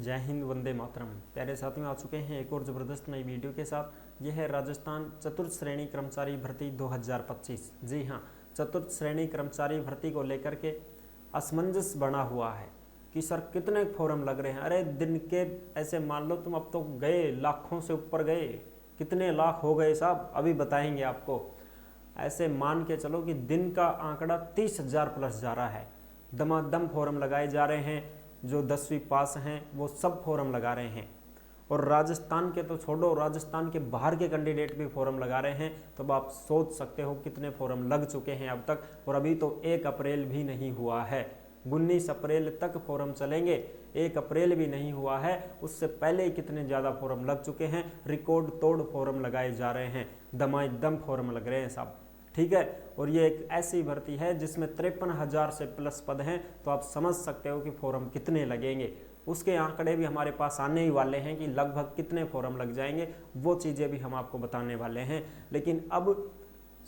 जय हिंद, वंदे मातरम। प्यारे साथियों, आ चुके हैं एक और ज़बरदस्त नई वीडियो के साथ। यह है राजस्थान चतुर्थ श्रेणी कर्मचारी भर्ती 2025। जी हाँ, चतुर्थ श्रेणी कर्मचारी भर्ती को लेकर के असमंजस बना हुआ है कि सर कितने फॉर्म लग रहे हैं। अरे दिन के ऐसे मान लो तुम अब तो गए, लाखों से ऊपर गए। कितने लाख हो गए साहब, अभी बताएंगे आपको। ऐसे मान के चलो कि दिन का आंकड़ा 30,000 प्लस जा रहा है। दमादम फॉर्म लगाए जा रहे हैं। जो 10वीं पास हैं वो सब फॉर्म लगा रहे हैं। और राजस्थान के तो छोड़ो, राजस्थान के बाहर के कैंडिडेट भी फॉर्म लगा रहे हैं। तो अब आप सोच सकते हो कितने फॉर्म लग चुके हैं अब तक। और अभी तो 1 अप्रैल भी नहीं हुआ है, 19 अप्रैल तक फॉर्म चलेंगे। 1 अप्रैल भी नहीं हुआ है, उससे पहले ही कितने ज़्यादा फॉर्म लग चुके हैं। रिकॉर्ड तोड़ फॉर्म लगाए जा रहे हैं, दमादम फॉर्म लग रहे हैं साहब। ठीक है। और ये एक ऐसी भर्ती है जिसमें 53,000 से प्लस पद हैं। तो आप समझ सकते हो कि फॉर्म कितने लगेंगे। उसके आंकड़े भी हमारे पास आने ही वाले हैं कि लगभग कितने फॉर्म लग जाएंगे। वो चीज़ें भी हम आपको बताने वाले हैं। लेकिन अब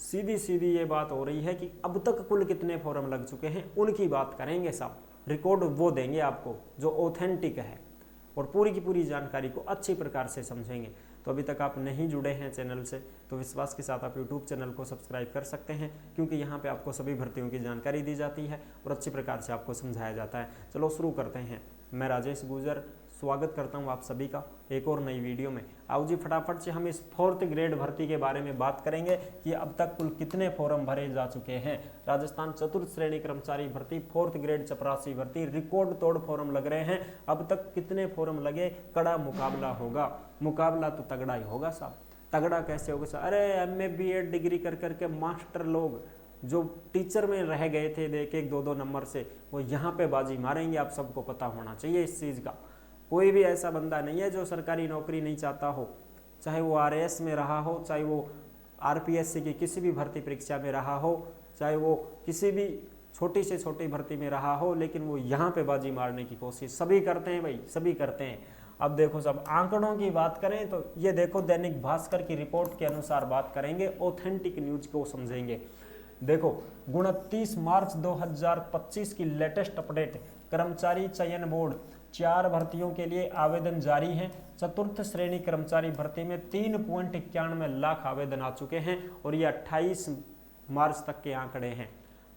सीधी सीधी ये बात हो रही है कि अब तक कुल कितने फॉर्म लग चुके हैं उनकी बात करेंगे साहब। रिकॉर्ड वो देंगे आपको जो ऑथेंटिक है और पूरी की पूरी जानकारी को अच्छी प्रकार से समझेंगे। तो अभी तक आप नहीं जुड़े हैं चैनल से तो विश्वास के साथ आप यूट्यूब चैनल को सब्सक्राइब कर सकते हैं, क्योंकि यहाँ पे आपको सभी भर्तियों की जानकारी दी जाती है और अच्छी प्रकार से आपको समझाया जाता है। चलो शुरू करते हैं। मैं राजेश गुजर स्वागत करता हूँ आप सभी का एक और नई वीडियो में। आओ जी, फटाफट से हम इस 4th ग्रेड भर्ती के बारे में बात करेंगे कि अब तक कुल कितने फॉर्म भरे जा चुके हैं। राजस्थान चतुर्थ श्रेणी कर्मचारी भर्ती 4th ग्रेड चपरासी भर्ती, रिकॉर्ड तोड़ फॉर्म लग रहे हैं। अब तक कितने फॉर्म लगे, कड़ा मुकाबला होगा। मुकाबला तो तगड़ा ही होगा साहब। तगड़ा कैसे होगा साहब? अरे MA BEd डिग्री कर करके मास्टर लोग जो टीचर में रह गए थे देख 1-2 नंबर से, वो यहाँ पे बाजी मारेंगे। आप सबको पता होना चाहिए इस चीज़ का। कोई भी ऐसा बंदा नहीं है जो सरकारी नौकरी नहीं चाहता हो, चाहे वो RAS में रहा हो, चाहे वो RPSC की किसी भी भर्ती परीक्षा में रहा हो, चाहे वो किसी भी छोटी से छोटी भर्ती में रहा हो, लेकिन वो यहाँ पे बाजी मारने की कोशिश सभी करते हैं भाई, सभी करते हैं। अब देखो सब आंकड़ों की बात करें तो ये देखो, दैनिक भास्कर की रिपोर्ट के अनुसार बात करेंगे, ऑथेंटिक न्यूज को समझेंगे। देखो 29 मार्च 2025 की लेटेस्ट अपडेट। कर्मचारी चयन बोर्ड 4 भर्तियों के लिए आवेदन जारी हैं। चतुर्थ श्रेणी कर्मचारी भर्ती में 3.91 लाख आवेदन आ चुके हैं और ये 28 मार्च तक के आंकड़े हैं।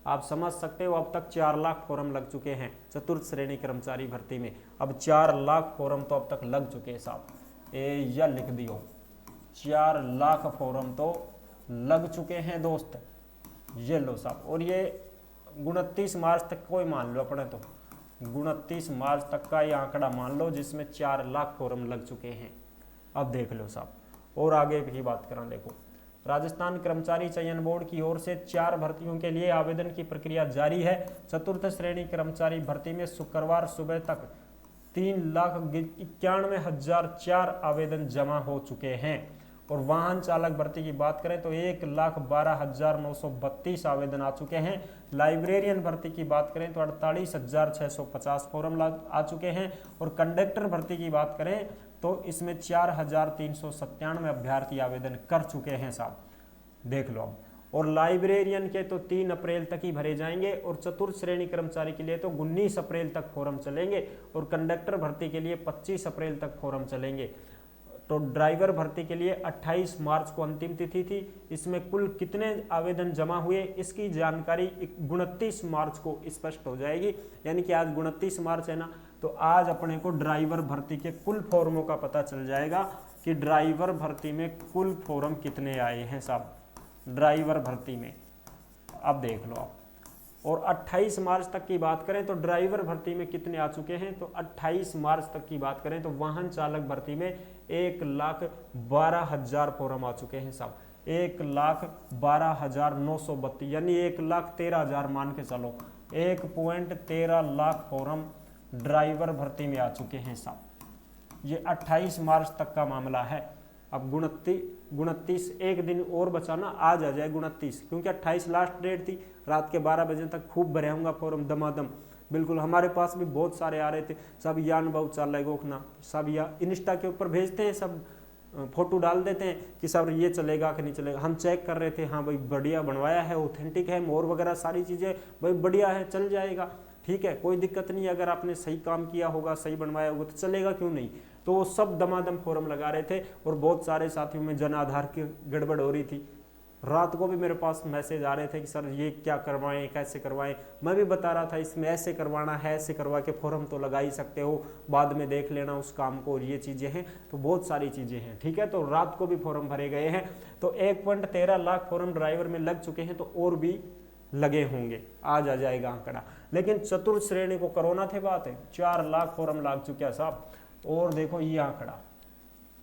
आप समझ सकते हो अब तक 4 लाख फॉर्म लग चुके हैं चतुर्थ श्रेणी कर्मचारी भर्ती में। अब 4 लाख फॉर्म तो अब तक लग चुके हैं साहब। या लिख दियो, 4 लाख फॉर्म तो लग चुके हैं दोस्त। ये लो साहब। और ये 29 मार्च तक कोई मान लो अपने, तो 29 मार्च तक का ये आंकड़ा मान लो जिसमें 4 लाख फॉर्म लग चुके हैं। अब देख लो साहब। और आगे भी बात करें, देखो राजस्थान कर्मचारी चयन बोर्ड की ओर से 4 भर्तियों के लिए आवेदन की प्रक्रिया जारी है। चतुर्थ श्रेणी कर्मचारी भर्ती में शुक्रवार सुबह तक 3,91,004 आवेदन जमा हो चुके हैं। और वाहन चालक भर्ती की बात करें तो 1,12,932 आवेदन आ चुके हैं। लाइब्रेरियन भर्ती की बात करें तो 48,650 फॉर्म आ चुके हैं। और कंडक्टर भर्ती की बात करें तो इसमें 4,397 अभ्यर्थी आवेदन कर चुके हैं साहब। देख लो अब। और लाइब्रेरियन के तो 3 अप्रैल तक ही भरे जाएंगे और चतुर्थ श्रेणी कर्मचारी के लिए तो 19 अप्रैल तक फॉर्म चलेंगे और कंडक्टर भर्ती के लिए 25 अप्रैल तक फॉर्म चलेंगे। तो ड्राइवर भर्ती के लिए 28 मार्च को अंतिम तिथि थी। इसमें कुल कितने आवेदन जमा हुए इसकी जानकारी 29 मार्च को स्पष्ट हो जाएगी। यानी कि आज 29 मार्च है ना, तो आज अपने को ड्राइवर भर्ती के कुल फॉर्मों का पता चल जाएगा कि ड्राइवर भर्ती में कुल फॉर्म कितने आए हैं साहब। ड्राइवर भर्ती में अब देख लो आप। और 28 मार्च तक की बात करें तो ड्राइवर भर्ती में कितने आ चुके हैं, तो 28 मार्च तक की बात करें तो वाहन चालक भर्ती में 1,12,000 फॉर्म आ चुके हैं साहब। 1,12,932 यानी 1,13,000 मान के चलो। 1.13 लाख फॉर्म ड्राइवर भर्ती में आ चुके हैं साहब। ये 28 मार्च तक का मामला है। अब 29 एक दिन और बचाना, आज आ जाए 29, क्योंकि 28 लास्ट डेट थी। रात के 12 बजे तक खूब भरे होंगे फॉर्म दमादम। बिल्कुल हमारे पास भी बहुत सारे आ रहे थे सब। यान बहुत चाल रहे गोखना सब, या इंस्टा के ऊपर भेजते हैं सब, फोटो डाल देते हैं कि सब ये चलेगा कि नहीं चलेगा। हम चेक कर रहे थे, हाँ भाई बढ़िया बनवाया है, ऑथेंटिक है, मोर वगैरह सारी चीज़ें भाई बढ़िया है, चल जाएगा। ठीक है, कोई दिक्कत नहीं, अगर आपने सही काम किया होगा, सही बनवाया होगा तो चलेगा, क्यों नहीं। तो वो सब दमादम फॉर्म लगा रहे थे और बहुत सारे साथियों में जन आधार की गड़बड़ हो रही थी। रात को भी मेरे पास मैसेज आ रहे थे कि सर ये क्या करवाएं, कैसे करवाएं। मैं भी बता रहा था इसमें ऐसे करवाना है, ऐसे करवा के फॉर्म तो लगा ही सकते हो, बाद में देख लेना उस काम को, और ये चीज़ें हैं। तो बहुत सारी चीज़ें हैं, ठीक है। तो रात को भी फॉर्म भरे गए हैं। तो 1.13 लाख फॉर्म ड्राइवर में लग चुके हैं, तो और भी लगे होंगे, आज आ जाएगा आंकड़ा। लेकिन चतुर्थ श्रेणी को कोरोना थे बात है, 4 लाख फॉर्म लग चुके हैं साहब। और देखो ये आंकड़ा,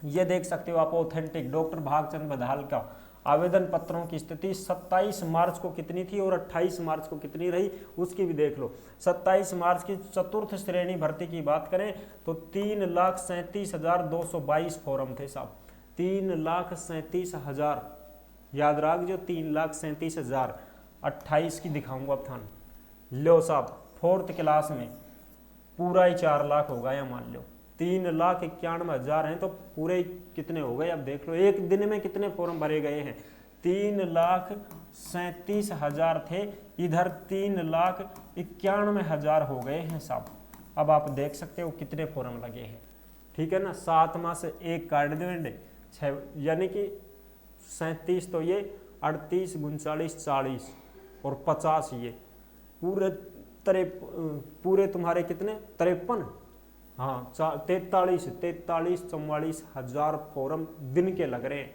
ये देख सकते हो आप, ऑथेंटिक डॉक्टर भागचंद बधाल का आवेदन पत्रों की स्थिति 27 मार्च को कितनी थी और 28 मार्च को कितनी रही, उसकी भी देख लो। 27 मार्च की चतुर्थ श्रेणी भर्ती की बात करें तो 3,37,222 फॉर्म थे साहब, 3,37,000, याद रख जो 3,37,000। 28 की दिखाऊंगा अब थान, लो साहब, 4th क्लास में पूरा ही 4 लाख होगा, या मान लो 3,91,000 हैं, तो पूरे कितने हो गए अब देख लो। एक दिन में कितने फॉर्म भरे गए हैं, 3,37,000 थे, इधर 3,91,000 हो गए हैं साहब। अब आप देख सकते हो कितने फॉर्म लगे हैं, ठीक है ना। 7 माह से एक कार्ड देंगे 6, यानी कि 37, तो ये 38, 39, 40 और 50, ये पूरे तुम्हारे कितने 53, हाँ 43-44 फॉर्म दिन के लग रहे हैं।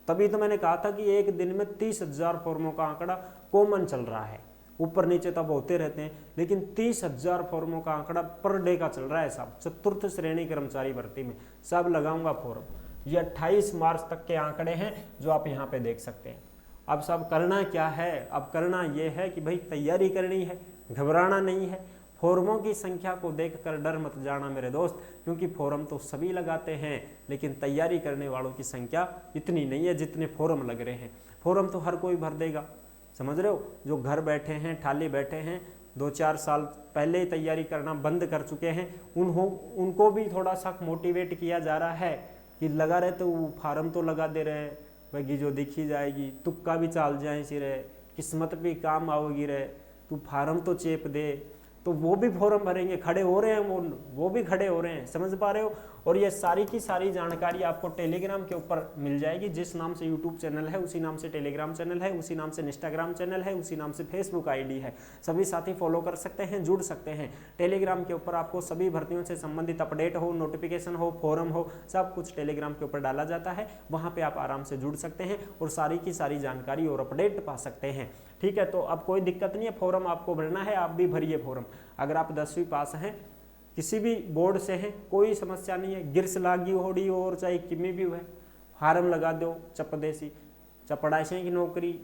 तभी तो मैंने कहा था कि एक दिन में 30,000 फॉर्मों का आंकड़ा कॉमन चल रहा है, ऊपर नीचे तब होते रहते हैं, लेकिन 30,000 फॉर्मों का आंकड़ा पर डे का चल रहा है साहब। चतुर्थ श्रेणी कर्मचारी भर्ती में सब लगाऊंगा फॉर्म। ये 28 मार्च तक के आंकड़े हैं जो आप यहाँ पे देख सकते हैं। अब सब करना क्या है, अब करना ये है कि भाई तैयारी करनी है, घबराना नहीं है। फॉर्मों की संख्या को देखकर डर मत जाना मेरे दोस्त, क्योंकि फॉर्म तो सभी लगाते हैं, लेकिन तैयारी करने वालों की संख्या इतनी नहीं है जितने फॉर्म लग रहे हैं। फॉर्म तो हर कोई भर देगा, समझ रहे हो। जो घर बैठे हैं, ठाली बैठे हैं, 2-4 साल पहले ही तैयारी करना बंद कर चुके हैं, उनको भी थोड़ा सा मोटिवेट किया जा रहा है कि लगा रहे तो फार्म तो लगा दे रहे हैं भाई, जो दिखी जाएगी, तुक्का भी चाल जाए सी रहे, किस्मत भी काम आओगी रहे, तू फार्म तो चेप दे। तो वो भी फॉर्म भरेंगे, खड़े हो रहे हैं, वो भी खड़े हो रहे हैं, समझ पा रहे हो। और ये सारी की सारी जानकारी आपको टेलीग्राम के ऊपर मिल जाएगी। जिस नाम से यूट्यूब चैनल है उसी नाम से टेलीग्राम चैनल है, उसी नाम से इंस्टाग्राम चैनल है, उसी नाम से फेसबुक आईडी है। सभी साथी फॉलो कर सकते हैं, जुड़ सकते हैं। टेलीग्राम के ऊपर आपको सभी भर्तियों से संबंधित अपडेट हो, नोटिफिकेशन हो, फॉर्म हो, सब कुछ टेलीग्राम के ऊपर डाला जाता है। वहाँ पर आप आराम से जुड़ सकते हैं और सारी की सारी जानकारी और अपडेट पा सकते हैं, ठीक है। तो अब कोई दिक्कत नहीं है, फॉर्म आपको भरना है, आप भी भरिए फॉर्म। अगर आप 10वीं पास हैं, किसी भी बोर्ड से हैं, कोई समस्या नहीं है, गिरस लागी होड़ी और चाहे किमी भी है, फार्म लगा दो। चपदेसी चपड़ाइशे की नौकरी,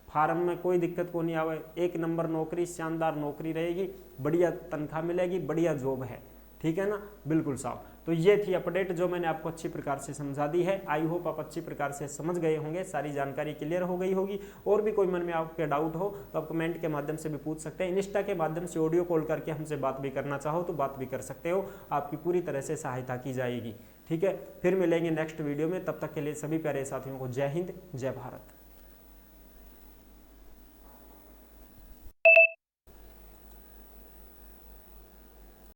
फार्म में कोई दिक्कत को नहीं आवे, 1 नंबर नौकरी, शानदार नौकरी रहेगी, बढ़िया तनख्वाह मिलेगी, बढ़िया जॉब है, ठीक है ना, बिल्कुल साफ। तो ये थी अपडेट जो मैंने आपको अच्छी प्रकार से समझा दी है। आई होप आप अच्छी प्रकार से समझ गए होंगे, सारी जानकारी क्लियर हो गई होगी। और भी कोई मन में आपके डाउट हो तो आप कमेंट के माध्यम से भी पूछ सकते हैं, इंस्टा के माध्यम से ऑडियो कॉल करके हमसे बात भी करना चाहो तो बात भी कर सकते हो, आपकी पूरी तरह से सहायता की जाएगी, ठीक है। फिर मिलेंगे नेक्स्ट वीडियो में, तब तक के लिए सभी प्यारे साथियों को जय हिंद, जय भारत।